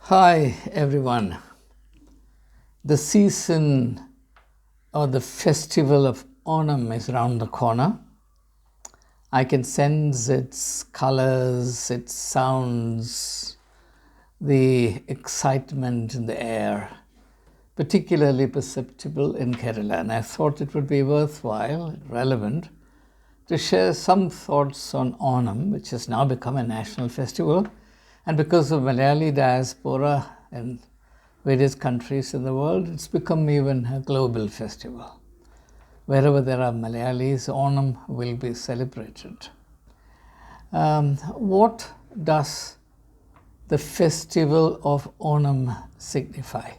Hi everyone. The season or the festival of Onam is around the corner. I can sense its colors, its sounds, the excitement in the air, particularly perceptible in Kerala. And I thought it would be worthwhile, relevant, to share some thoughts on Onam, which has now become a national festival. And because of Malayali diaspora in various countries in the world, it's become even a global festival. Wherever there are Malayalis, Onam will be celebrated. What does the festival of Onam signify?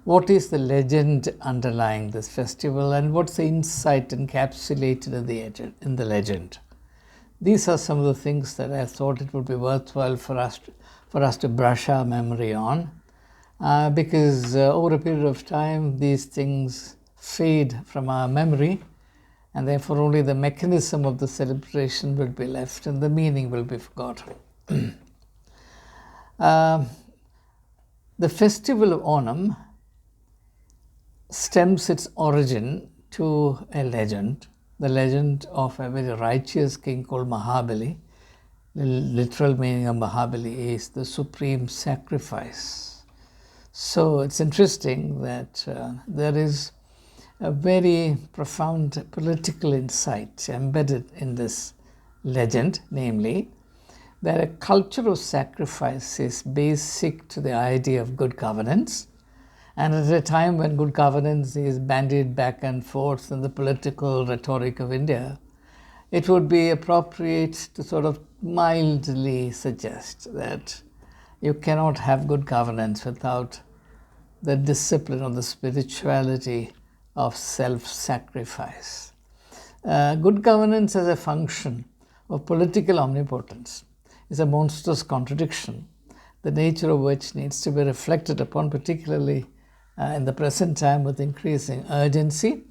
What is the legend underlying this festival, and what's the insight encapsulated in the legend? These are some of the things that I thought it would be worthwhile for us to brush our memory on, because over a period of time these things fade from our memory, and therefore only the mechanism of the celebration will be left and the meaning will be forgotten. The festival of Onam stems its origin to a legend, the legend of a very righteous king called Mahabali. The literal meaning of Mahabali is the supreme sacrifice. So it's interesting that there is a very profound political insight embedded in this legend, namely that a culture of sacrifice is basic to the idea of good governance. And at a time when good governance is bandied back and forth in the political rhetoric of India, it would be appropriate to sort of mildly suggest that you cannot have good governance without the discipline or the spirituality of self-sacrifice. Good governance as a function of political omnipotence is a monstrous contradiction, the nature of which needs to be reflected upon, particularly in the present time with increasing urgency.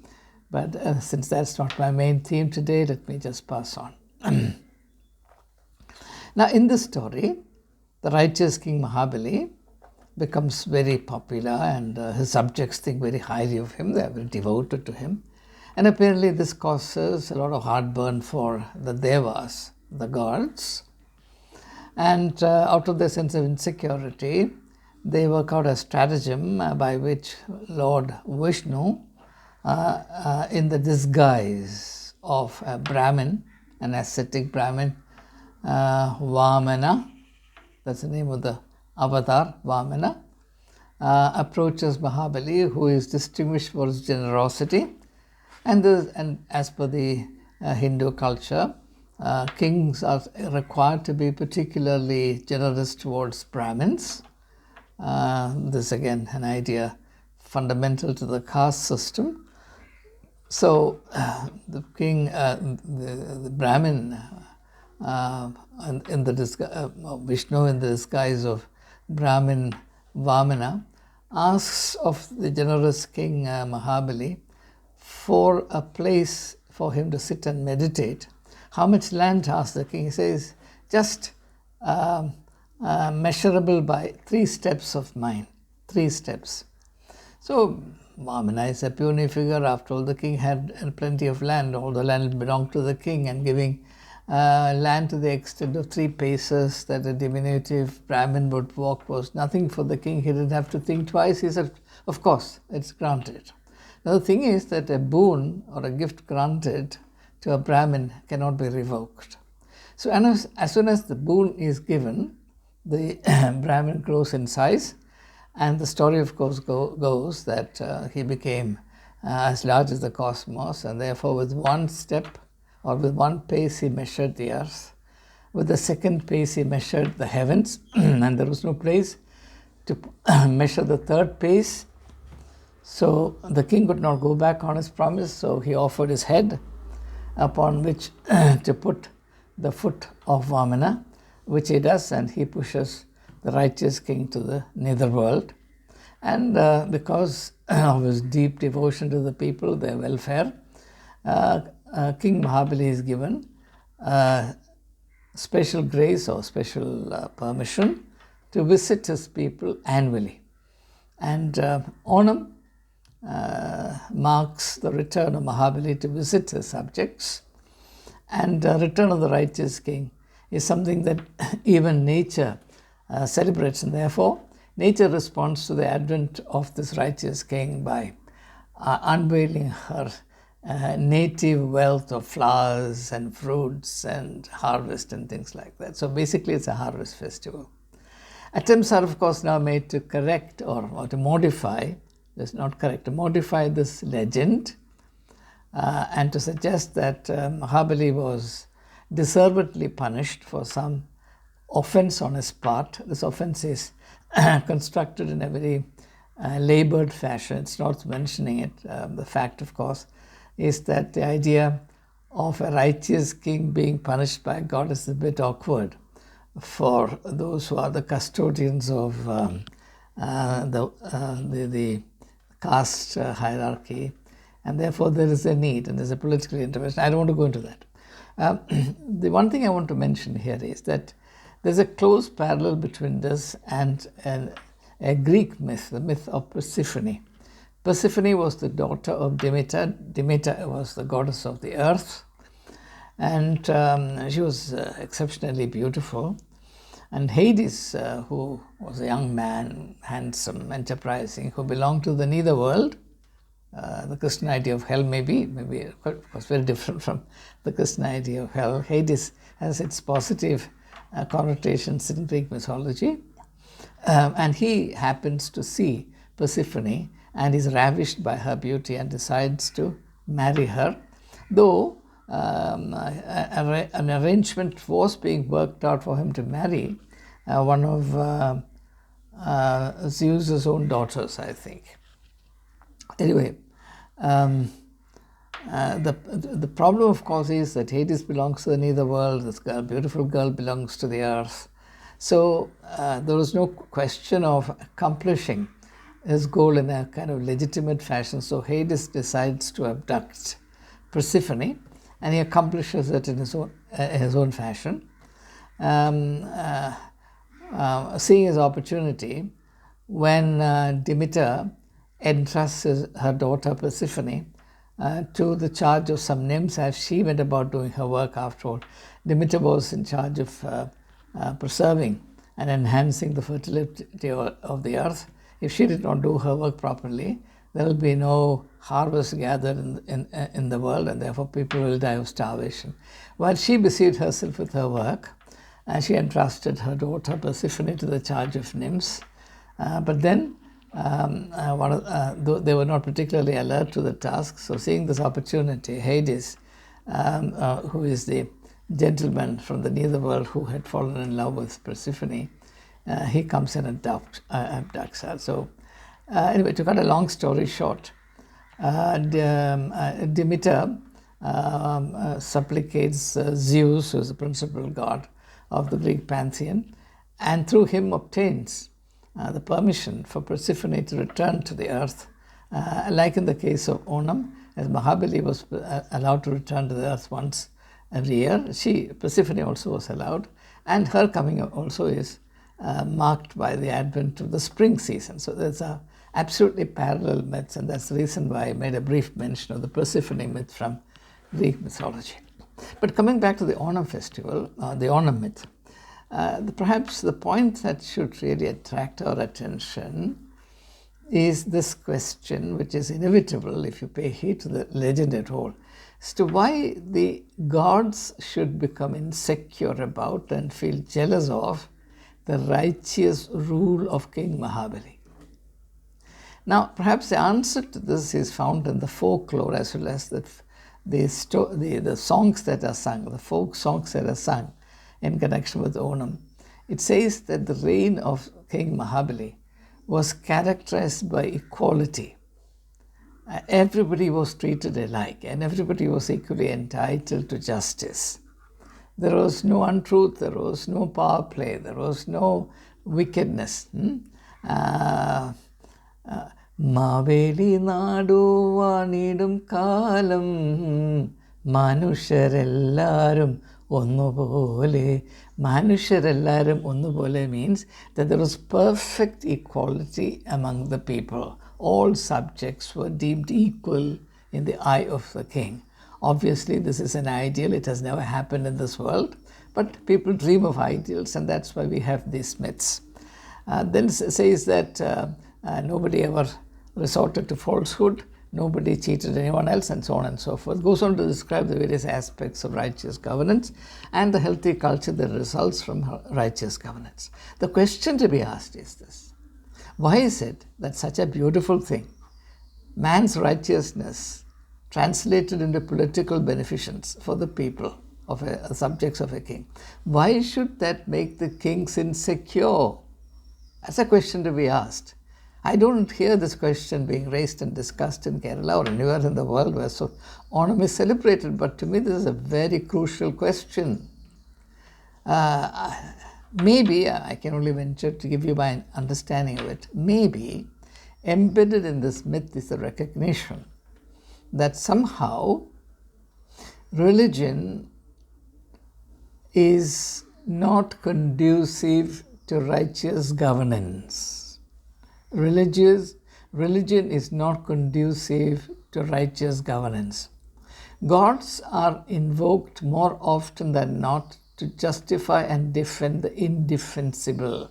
But since that's not my main theme today, let me just pass on. Now, in this story, the righteous King Mahabali becomes very popular, and his subjects think very highly of him. They are very devoted to him. And apparently this causes a lot of heartburn for the devas, the gods. And out of their sense of insecurity, they work out a stratagem by which Lord Vishnu, in the disguise of a Brahmin, an ascetic Brahmin, Vamana, that's the name of the avatar, Vamana, approaches Mahabali, who is distinguished for his generosity. And as per the Hindu culture, kings are required to be particularly generous towards Brahmins. This again an idea fundamental to the caste system. So the king, the Brahmin, Vishnu in the disguise of Brahmin Vamana, asks of the generous king Mahabali for a place for him to sit and meditate. How much land, asks the king? He says, just measurable by 3 steps of mine. 3 steps. So Vamana is a puny figure. After all, the king had plenty of land. All the land belonged to the king, and giving land to the extent of 3 paces that a diminutive Brahmin would walk was nothing for the king. He didn't have to think twice. He said, of course, it's granted. Now the thing is that a boon or a gift granted to a Brahmin cannot be revoked. So as soon as the boon is given, the Brahmin grows in size, and the story of course goes that he became as large as the cosmos, and therefore with 1 step or with 1 pace he measured the earth. With the 2nd pace he measured the heavens, and there was no place to measure the 3rd pace. So the king could not go back on his promise, so he offered his head upon which to put the foot of Vamana, which he does, and he pushes the righteous king to the netherworld. And because of his deep devotion to the people, their welfare, King Mahabali is given special grace or special permission to visit his people annually. And Onam marks the return of Mahabali to visit his subjects. And the return of the righteous king is something that even nature celebrates, and therefore nature responds to the advent of this righteous king by unveiling her native wealth of flowers and fruits and harvest and things like that. So basically it's a harvest festival. Attempts are of course now made to correct or to modify, that's not correct, to modify this legend and to suggest that Mahabali was deservedly punished for some offense on his part. This offense is constructed in a very labored fashion. It's not mentioning it. The fact, of course, is that the idea of a righteous king being punished by God is a bit awkward for those who are the custodians of the caste hierarchy, and therefore there is a need and there's a political intervention. I don't want to go into that. The one thing I want to mention here is that there's a close parallel between this and a Greek myth, the myth of Persephone. Persephone was the daughter of Demeter. Demeter was the goddess of the earth, and she was exceptionally beautiful. And Hades, who was a young man, handsome, enterprising, who belonged to the netherworld, the Christian idea of hell maybe was very different from the Christian idea of hell. Hades has its positive connotations in Greek mythology, and he happens to see Persephone and is ravished by her beauty and decides to marry her, though an arrangement was being worked out for him to marry one of Zeus's own daughters, I think. Anyway, the problem, of course, is that Hades belongs to the netherworld. This girl, beautiful girl, belongs to the earth. So there was no question of accomplishing his goal in a kind of legitimate fashion. So Hades decides to abduct Persephone, and he accomplishes it in his own fashion. Seeing his opportunity, when Demeter entrusts her daughter Persephone to the charge of some nymphs as she went about doing her work. After all, Demeter was in charge of preserving and enhancing the fertility of the earth. If she did not do her work properly, there will be no harvest gathered in the world, and therefore people will die of starvation. While she busied herself with her work, she entrusted her daughter Persephone to the charge of nymphs. But then they were not particularly alert to the task. So seeing this opportunity, Hades, who is the gentleman from the netherworld who had fallen in love with Persephone, he comes and abducts her. So anyway, to cut a long story short, Demeter supplicates Zeus, who is the principal god of the Greek pantheon, and through him obtains the permission for Persephone to return to the earth. Like in the case of Onam, as Mahabali was allowed to return to the earth once every year, Persephone also was allowed, and her coming also is marked by the advent of the spring season. So there's absolutely parallel myths, and that's the reason why I made a brief mention of the Persephone myth from Greek mythology. But coming back to the Onam festival, the Onam myth, perhaps the point that should really attract our attention is this question, which is inevitable if you pay heed to the legend at all, as to why the gods should become insecure about and feel jealous of the righteous rule of King Mahabali. Now, perhaps the answer to this is found in the folklore as well as the songs that are sung, the folk songs that are sung in connection with Onam. It says that the reign of King Mahabali was characterized by equality. Everybody was treated alike and everybody was equally entitled to justice. There was no untruth, there was no power play, there was no wickedness. Maveli nadu vanidum kalam manusharellarum ഒന്നുപോലെ മനുഷ്യരെല്ലാവരും ഒന്നുപോലെ means that there was perfect equality among the people. All subjects were deemed equal in the eye of the king. Obviously, this is an ideal. It has never happened in this world. But people dream of ideals, and that's why we have these myths. Then says that nobody ever resorted to falsehood, nobody cheated anyone else, and so on and so forth. Goes on to describe the various aspects of righteous governance and the healthy culture that results from righteous governance. The question to be asked is this: why is it that such a beautiful thing, man's righteousness, translated into political beneficence for the people of subjects of a king, why should that make the kings insecure? That's a question to be asked. I don't hear this question being raised and discussed in Kerala or anywhere in the world where so Onam is celebrated, but to me this is a very crucial question. Maybe, I can only venture to give you my understanding of it, maybe embedded in this myth is the recognition that somehow religion is not conducive to righteous governance. Religion is not conducive to righteous governance. Gods are invoked more often than not to justify and defend the indefensible.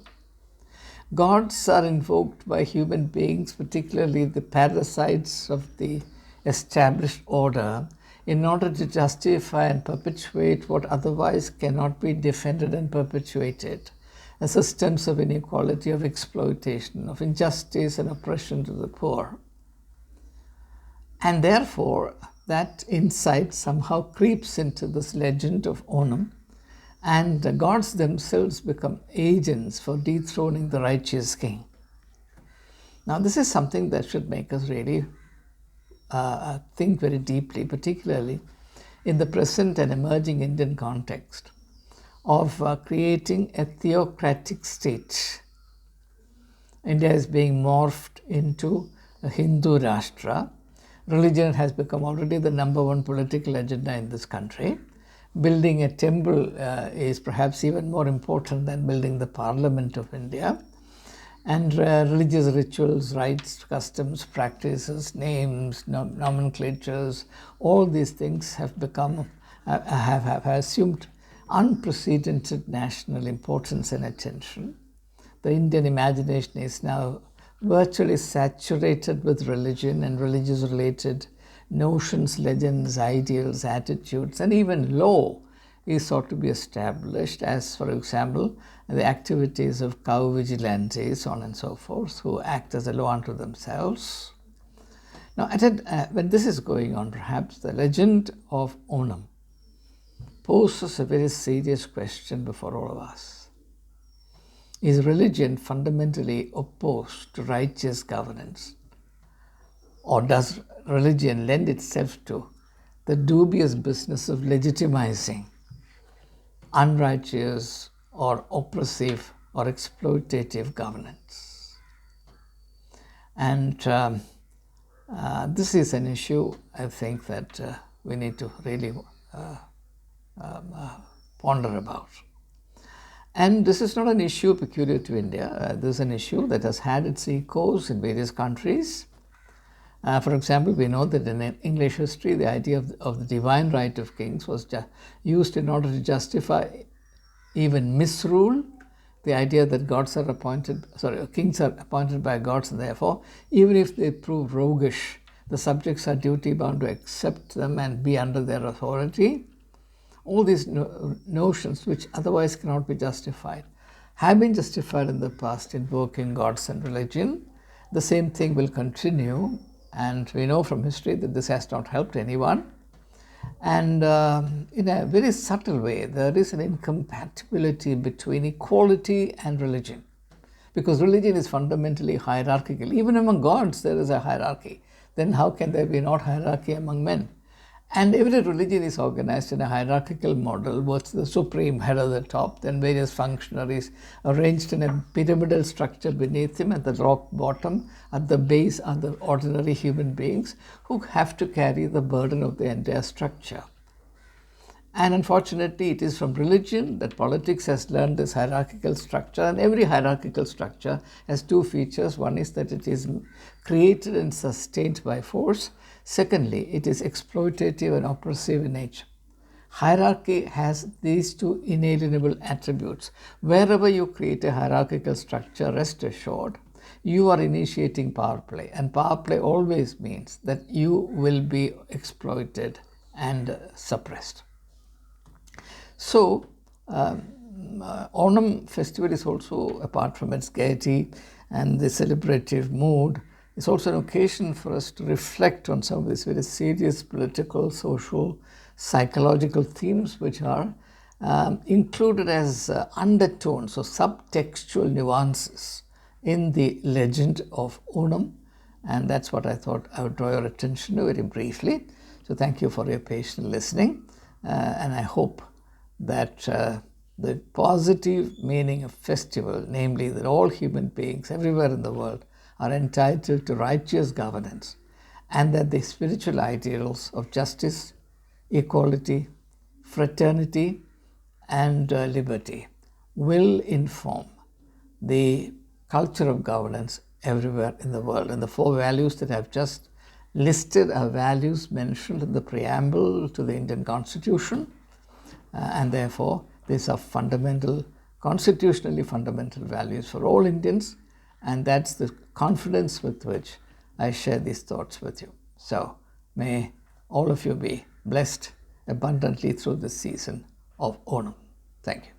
Gods are invoked by human beings, particularly the parasites of the established order, in order to justify and perpetuate what otherwise cannot be defended and perpetuated. Systems of inequality, of exploitation, of injustice and oppression to the poor. And therefore, that insight somehow creeps into this legend of Onam, and the gods themselves become agents for dethroning the righteous king. Now, this is something that should make us really think very deeply, particularly in the present and emerging Indian context of creating a theocratic state. India is being morphed into a Hindu Rashtra. Religion has become already the number one political agenda in this country. Building a temple is perhaps even more important than building the Parliament of India. And religious rituals, rites, customs, practices, names, nomenclatures, all these things have become, have assumed unprecedented national importance and attention. The Indian imagination is now virtually saturated with religion and religious-related notions, legends, ideals, attitudes, and even law is sought to be established as, for example, the activities of cow vigilantes, so on and so forth, who act as a law unto themselves. Now, when this is going on, perhaps the legend of Onam poses a very serious question before all of us. Is religion fundamentally opposed to righteous governance? Or does religion lend itself to the dubious business of legitimizing unrighteous or oppressive or exploitative governance? And this is an issue, I think, that we need to really ponder about. And this is not an issue peculiar to India. This is an issue that has had its echoes in various countries. For example, we know that in English history, the idea of the divine right of kings was used in order to justify even misrule, the idea that kings are appointed by gods, and therefore, even if they prove roguish, the subjects are duty bound to accept them and be under their authority. All these notions, which otherwise cannot be justified, have been justified in the past, invoking gods and religion. The same thing will continue, and we know from history that this has not helped anyone. And in a very subtle way, there is an incompatibility between equality and religion, because religion is fundamentally hierarchical. Even among gods, there is a hierarchy. Then how can there be not hierarchy among men? And every religion is organized in a hierarchical model, with the supreme head at the top, then various functionaries arranged in a pyramidal structure beneath him. At the rock bottom, at the base, are the ordinary human beings who have to carry the burden of the entire structure. And unfortunately, it is from religion that politics has learned this hierarchical structure. And every hierarchical structure has two features. One is that it is created and sustained by force. Secondly, it is exploitative and oppressive in nature. Hierarchy has these two inalienable attributes. Wherever you create a hierarchical structure, rest assured, you are initiating power play. And power play always means that you will be exploited and suppressed. So, Onam festival is also, apart from its gaiety and the celebrative mood, it's also an occasion for us to reflect on some of these very serious political, social, psychological themes which are included as undertones or subtextual nuances in the legend of Onam. And that's what I thought I would draw your attention to very briefly. So thank you for your patient listening. And I hope that the positive meaning of festival, namely that all human beings everywhere in the world are entitled to righteous governance, and that the spiritual ideals of justice, equality, fraternity, and liberty will inform the culture of governance everywhere in the world. And the four values that I've just listed are values mentioned in the preamble to the Indian Constitution. And therefore, these are fundamental, constitutionally fundamental values for all Indians. And that's the confidence with which I share these thoughts with you. So may all of you be blessed abundantly through this season of Onam. Thank you.